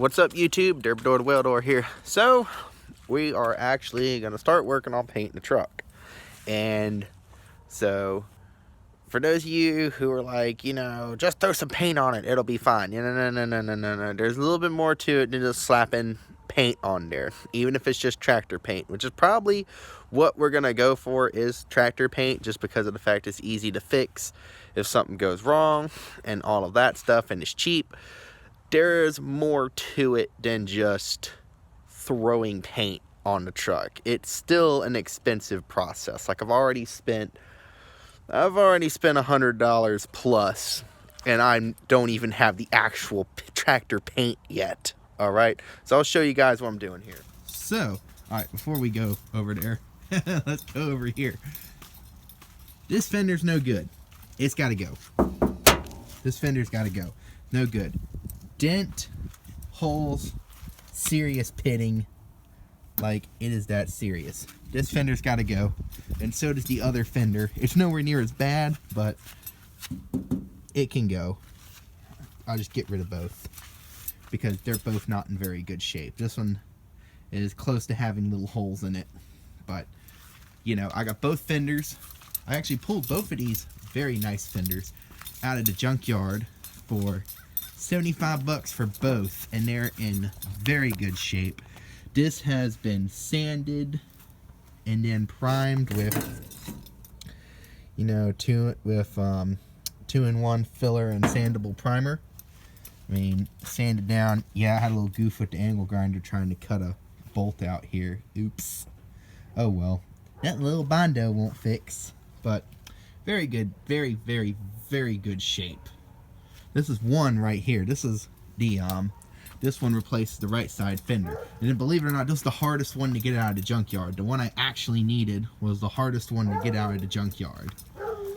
What's up YouTube, Derby the Welder here. So we are actually going to start working on painting the truck. And so for those of you who are like, you know, just throw some paint on it, it'll be fine. No. There's a little bit more to it than just slapping paint on there, even if it's just tractor paint, which is probably what we're going to go for, is tractor paint, just because of the fact it's easy to fix if something goes wrong and all of that stuff, and it's cheap. There's more to it than just throwing paint on the truck. It's still an expensive process. Like I've already spent $100 plus, and I don't even have the actual tractor paint yet. All right, so I'll show you guys what I'm doing here. So, all right, before we go over there, let's go over here. This fender's no good. It's got to go. This fender's got to go. No good. Dent, holes, serious pitting. Like, it is that serious. This fender's got to go, and so does the other fender. It's nowhere near as bad, but it can go. I'll just get rid of both because they're both not in very good shape. This one is close to having little holes in it, but you know, I got both fenders. I actually pulled both of these very nice fenders out of the junkyard for 75 bucks for both, and they're in very good shape. This has been sanded and then primed with, you know, 2-in-1 filler and sandable primer. I mean, sanded down. Yeah, I had a little goof with the angle grinder trying to cut a bolt out here. Oops. Oh well. That little Bondo won't fix. But very good, very good shape. This is one right here. This is the this one replaced the right side fender. And then, believe it or not, this is the hardest one to get out of the junkyard. The one I actually needed was the hardest one to get out of the junkyard.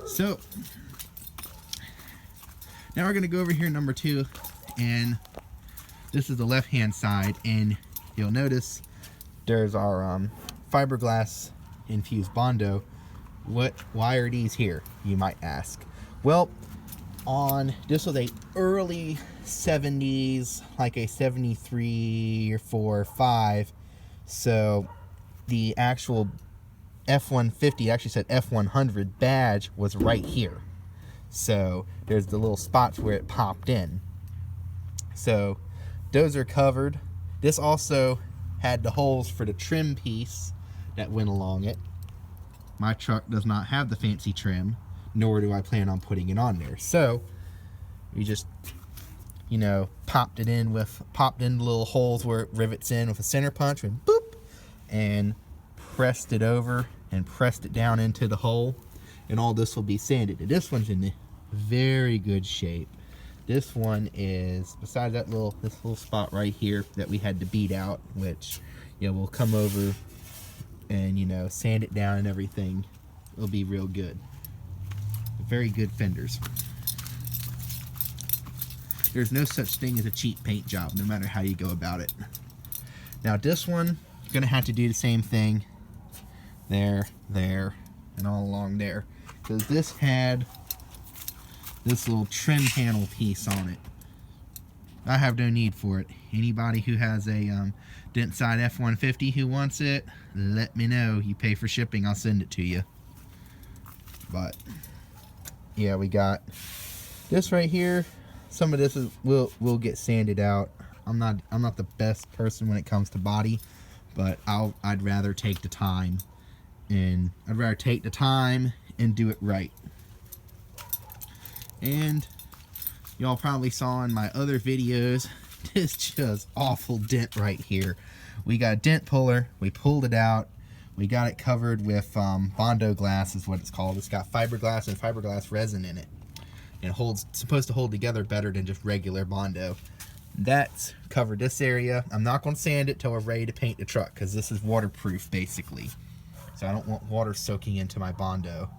So now we're gonna go over here, number 2, and this is the left hand side, and you'll notice there's our fiberglass infused Bondo. Why are these here, you might ask? Well, this was a early 70s, like a 73 or 4 or 5, so the actual f150 actually said f100 badge was right here. So there's the little spots where it popped in. So those are covered. This also had the holes for the trim piece that went along it. My truck does not have the fancy trim, nor do I plan on putting it on there. So we just, you know, popped in the little holes where it rivets in with a center punch, and boop, and pressed it over and pressed it down into the hole, and all this will be sanded. And this one's in very good shape. This one is, besides this little spot right here that we had to beat out, which, you know, we'll come over and, you know, sand it down and everything. It'll be real good. Very good fenders. There's no such thing as a cheap paint job, no matter how you go about it. Now this one, you're gonna have to do the same thing. There, and all along there, because this had this little trim panel piece on it. I have no need for it. Anybody who has a dent side f150 who wants it, let me know. You pay for shipping, I'll send it to you. But yeah, we got this right here. Some of this will get sanded out. I'm not the best person when it comes to body, but I'd rather take the time, and do it right. And y'all probably saw in my other videos, this just awful dent right here. We got a dent puller, we pulled it out, we got it covered with Bondo glass is what it's called. It's got fiberglass and fiberglass resin in it. And it's supposed to hold together better than just regular Bondo. That's covered this area. I'm not going to sand it till we're ready to paint the truck, because this is waterproof basically. So I don't want water soaking into my Bondo.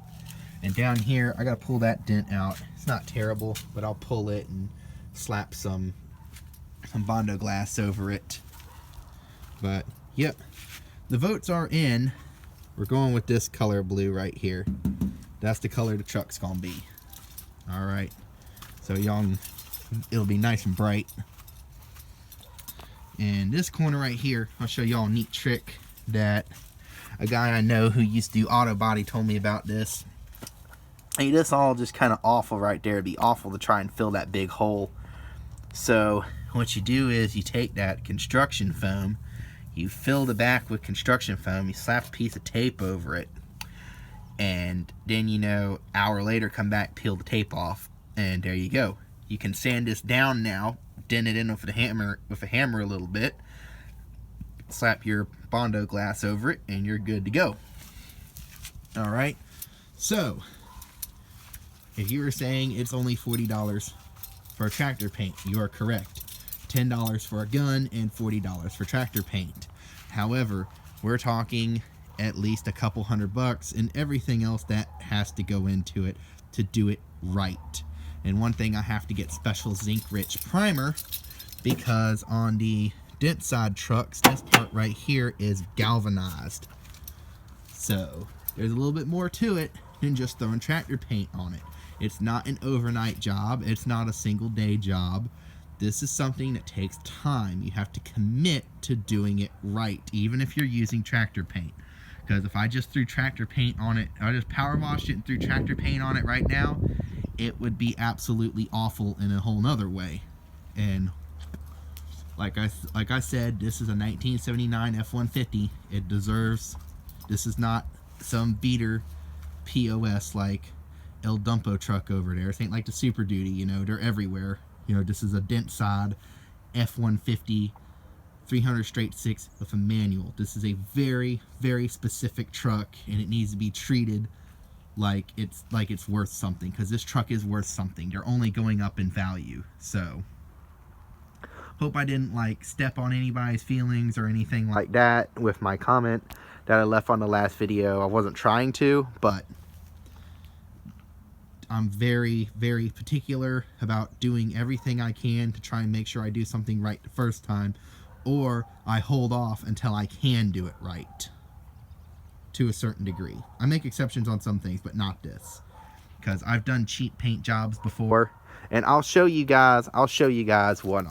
And down here, I got to pull that dent out. It's not terrible, but I'll pull it and slap some Bondo glass over it. But yep, the votes are in. We're going with this color blue right here. That's the color the truck's gonna be. All right, so y'all, it'll be nice and bright. And this corner right here, I'll show y'all a neat trick that a guy I know who used to do auto body told me about this. Hey, this all just kind of awful right there. It'd be awful to try and fill that big hole. So what you do is you take that construction foam, you fill the back with construction foam, you slap a piece of tape over it, and then, you know, hour later come back, peel the tape off, and there you go. You can sand this down now, dent it in with a hammer a little bit, slap your Bondo glass over it, and you're good to go. Alright, so if you were saying it's only $40 for a tractor paint, you are correct. $10 for a gun and $40 for tractor paint. However, we're talking at least a couple $100 and everything else that has to go into it to do it right. And one thing, I have to get special zinc rich primer, because on the dent side trucks, this part right here is galvanized. So there's a little bit more to it than just throwing tractor paint on it. It's not an overnight job. It's not a single day job. This is something that takes time. You have to commit to doing it right, even if you're using tractor paint. Because if I just threw tractor paint on it, I just power washed it and threw tractor paint on it right now, it would be absolutely awful in a whole nother way. And like I said, this is a 1979 F150. It deserves. This is not some beater POS like El Dumpo truck over there. This ain't like the Super Duty, you know, they're everywhere. You know, this is a dent side F150 300 straight 6 with a manual. This is a very, very specific truck, and it needs to be treated like it's worth something, because this truck is worth something. They're only going up in value. So hope I didn't like step on anybody's feelings or anything like that with my comment that I left on the last video. I wasn't trying to, but I'm very, very particular about doing everything I can to try and make sure I do something right the first time, or I hold off until I can do it right to a certain degree. I make exceptions on some things, but not this, because I've done cheap paint jobs before, and I'll show you guys what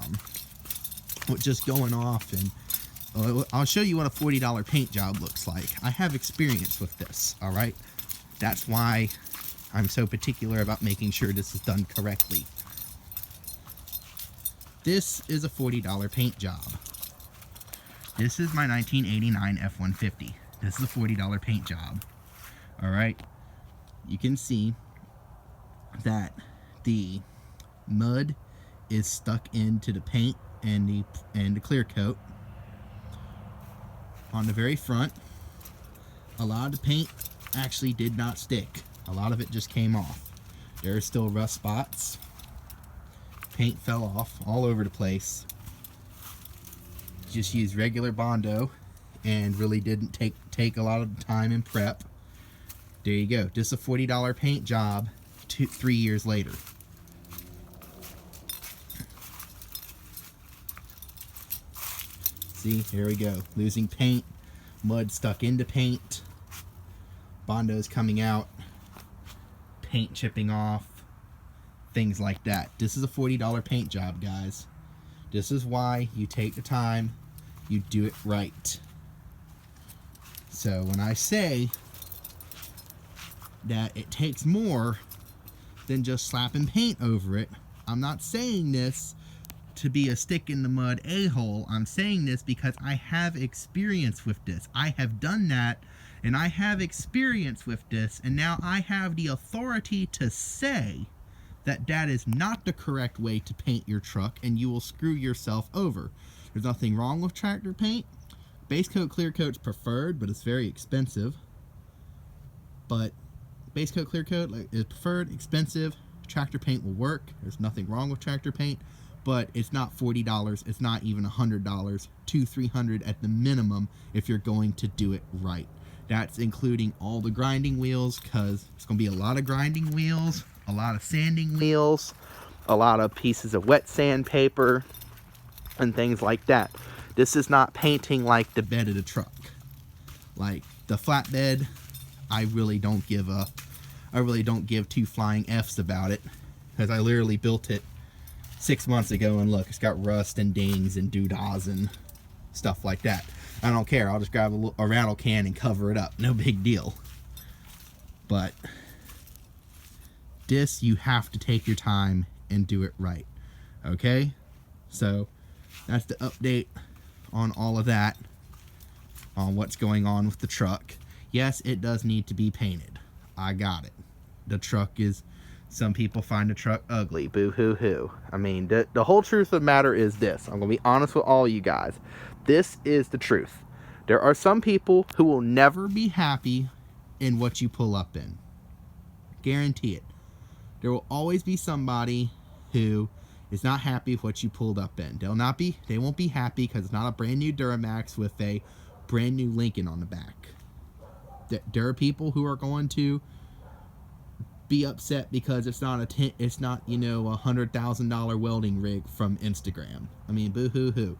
just going off, and I'll show you what a $40 paint job looks like. I have experience with this, all right? That's why I'm so particular about making sure this is done correctly. This is a $40 paint job. This is my 1989 F150. This is a $40 paint job. Alright? You can see that the mud is stuck into the paint and the clear coat. On the very front, a lot of the paint actually did not stick. A lot of it just came off. There are still rust spots. Paint fell off all over the place. Just used regular Bondo and really didn't take a lot of time and prep. There you go. Just a $40 paint job 3 years later. See, here we go. Losing paint, mud stuck into paint, Bondo's coming out, paint chipping off, things like that. This is a $40 paint job, guys. This is why you take the time, you do it right. So when I say that it takes more than just slapping paint over it, I'm not saying this to be a stick in the mud a-hole. I'm saying this because I have experience with this. I have done that, and I have experience with this, and now I have the authority to say that that is not the correct way to paint your truck, and you will screw yourself over. There's nothing wrong with tractor paint. Base coat, clear coat's preferred, but it's very expensive. But base coat, clear coat is preferred, expensive. Tractor paint will work. There's nothing wrong with tractor paint, but it's not $40. It's not even $100. $200-300 at the minimum if you're going to do it right. That's including all the grinding wheels, because it's going to be a lot of grinding wheels, a lot of sanding wheels, a lot of pieces of wet sandpaper, and things like that. This is not painting like the bed of the truck. Like the flatbed, I really don't give two flying F's about it, because I literally built it 6 months ago and look, it's got rust and dings and doodahs and stuff like that. I don't care. I'll just grab a rattle can and cover it up. No big deal. But this, you have to take your time and do it right. Okay? So that's the update on all of that, on what's going on with the truck. Yes, it does need to be painted. I got it. The truck is, some people find the truck ugly. Boo hoo hoo. I mean, the whole truth of the matter is this. I'm going to be honest with all you guys. This is the truth. There are some people who will never be happy in what you pull up in. Guarantee it. There will always be somebody who is not happy with what you pulled up in. They won't be happy because it's not a brand new Duramax with a brand new Lincoln on the back. There are people who are going to be upset because it's not you know, $100,000 welding rig from Instagram. I mean, boo hoo hoo.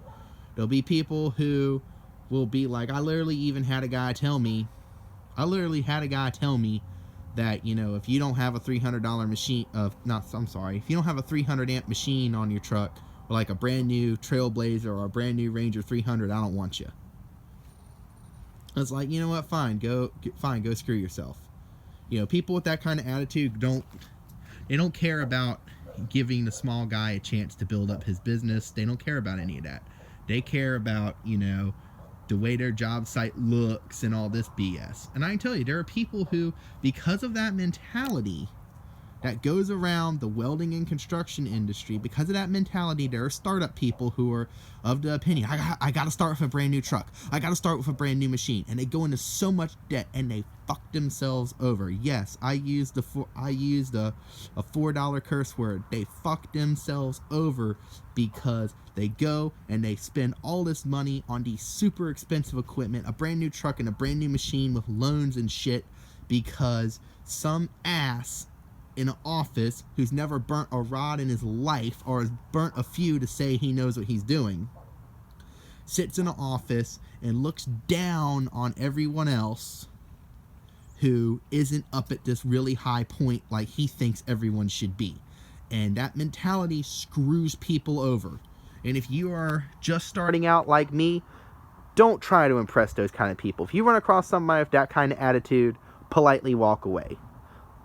There'll be people who will be like, I literally had a guy tell me that, you know, if you don't have a $300 machine if you don't have a 300 amp machine on your truck, or like a brand new Trailblazer or a brand new Ranger 300, I don't want you. It's like, you know what, fine, go screw yourself. You know, people with that kind of attitude don't care about giving the small guy a chance to build up his business. They don't care about any of that. They care about, you know, the way their job site looks and all this BS. And I can tell you, there are people who, because of that mentality that goes around the welding and construction industry, because of that mentality, there are startup people who are of the opinion, I got to start with a brand new truck. I got to start with a brand new machine. And they go into so much debt and they fuck themselves over. Yes, I used a $4 curse word. They fuck themselves over because they go and they spend all this money on these super expensive equipment, a brand new truck and a brand new machine with loans and shit, because some ass in an office who's never burnt a rod in his life, or has burnt a few to say he knows what he's doing, sits in an office and looks down on everyone else who isn't up at this really high point like he thinks everyone should be. And that mentality screws people over. And if you are just starting out like me, don't try to impress those kind of people. If you run across somebody with that kind of attitude, politely walk away.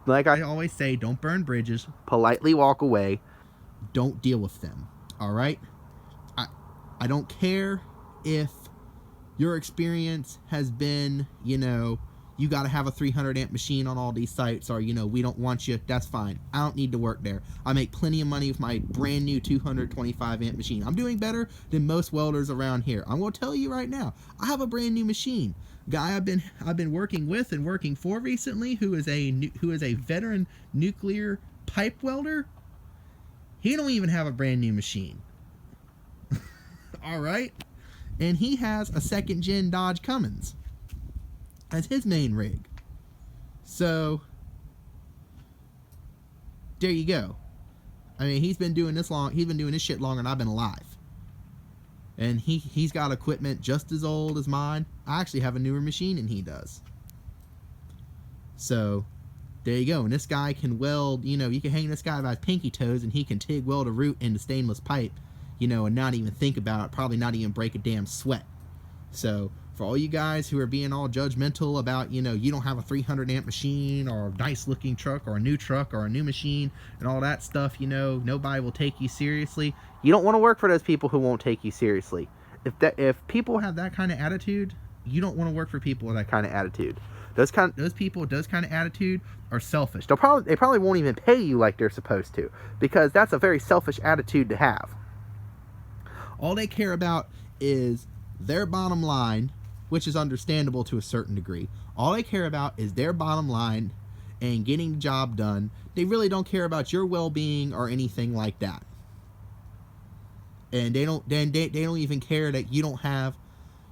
Like I always say, don't burn bridges. Politely walk away. Don't deal with them. All right? I don't care if your experience has been, you know, you got to have a 300 amp machine on all these sites, or, you know, we don't want you. That's fine. I don't need to work there. I make plenty of money with my brand new 225 amp machine. I'm doing better than most welders around here. I'm going to tell you right now, I have a brand new machine. Guy I've been working with and working for recently, who is a veteran nuclear pipe welder, he don't even have a brand new machine. All right? And he has a second gen Dodge Cummins as his main rig. So there you go. I mean, he's been doing this shit longer than I've been alive. And he's got equipment just as old as mine. I actually have a newer machine than he does. So there you go. And this guy can weld, you know, you can hang this guy by his pinky toes and he can TIG weld a root into stainless pipe, you know, and not even think about it, probably not even break a damn sweat. So for all you guys who are being all judgmental about, you know, you don't have a 300 amp machine or a nice looking truck or a new machine and all that stuff, you know, nobody will take you seriously. You don't want to work for those people who won't take you seriously. If people have that kind of attitude, you don't want to work for people with that kind of attitude. Those people with those kind of attitude are selfish. They probably won't even pay you like they're supposed to, because that's a very selfish attitude to have. All they care about is their bottom line, which is understandable to a certain degree. All they care about is their bottom line and getting the job done. They really don't care about your well-being or anything like that. And they don't even care that you don't have,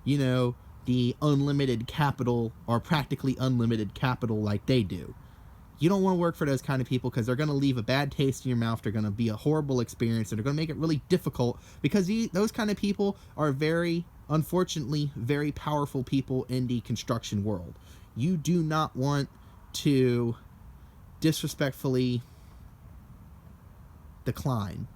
you know, the unlimited capital or practically unlimited capital like they do. You don't want to work for those kind of people, because they're going to leave a bad taste in your mouth. They're going to be a horrible experience, and they're going to make it really difficult, because those kind of people are unfortunately, very powerful people in the construction world. You do not want to disrespectfully decline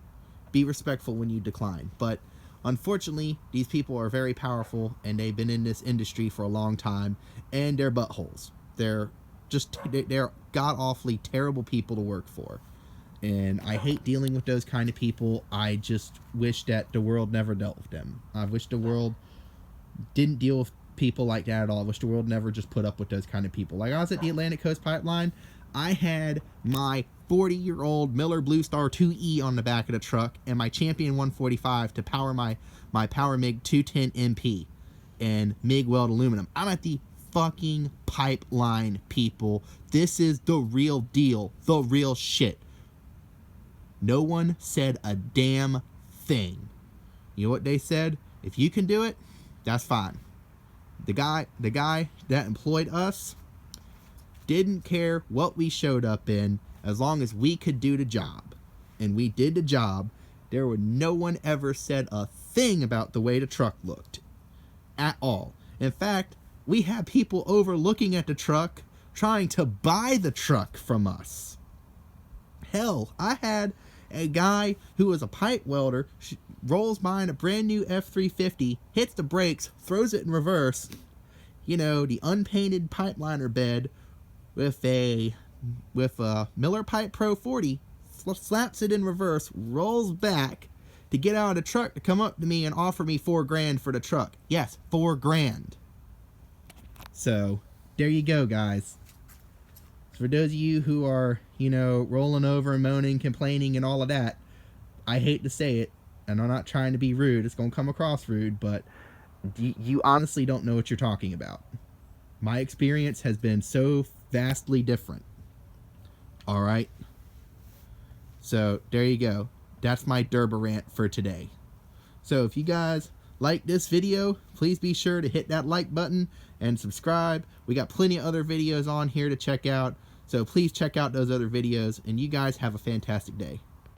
be respectful when you decline. But unfortunately, these people are very powerful, and they've been in this industry for a long time, and they're buttholes. They're god-awfully terrible people to work for. And I hate dealing with those kind of people. I just wish that the world never dealt with them. I wish the world didn't deal with people like that at all. I wish the world never just put up with those kind of people. Like, I was at the Atlantic Coast Pipeline. I had my 40-year-old Miller Blue Star 2E on the back of the truck and my Champion 145 to power my Power MIG 210 MP and MIG weld aluminum. I'm at the fucking pipeline, people. This is the real deal. The real shit. No one said a damn thing. You know what they said? If you can do it, that's fine. The guy that employed us didn't care what we showed up in as long as we could do the job. And we did the job. No one ever said a thing about the way the truck looked. At all. In fact, we had people over looking at the truck trying to buy the truck from us. Hell, I had a guy who was a pipe welder rolls by in a brand new F350, hits the brakes, throws it in reverse, the unpainted pipeliner bed with a Miller Pipe Pro 40, slaps it in reverse, rolls back to get out of the truck to come up to me and offer me $4,000 for the truck. Yes, $4,000. So, there you go, guys. For those of you who are, rolling over and moaning, complaining, and all of that, I hate to say it, and I'm not trying to be rude. It's going to come across rude, but you honestly don't know what you're talking about. My experience has been so vastly different. All right? So, there you go. That's my Derba rant for today. So, if you guys like this video, please be sure to hit that like button and subscribe. We got plenty of other videos on here to check out. So please check out those other videos, and you guys have a fantastic day.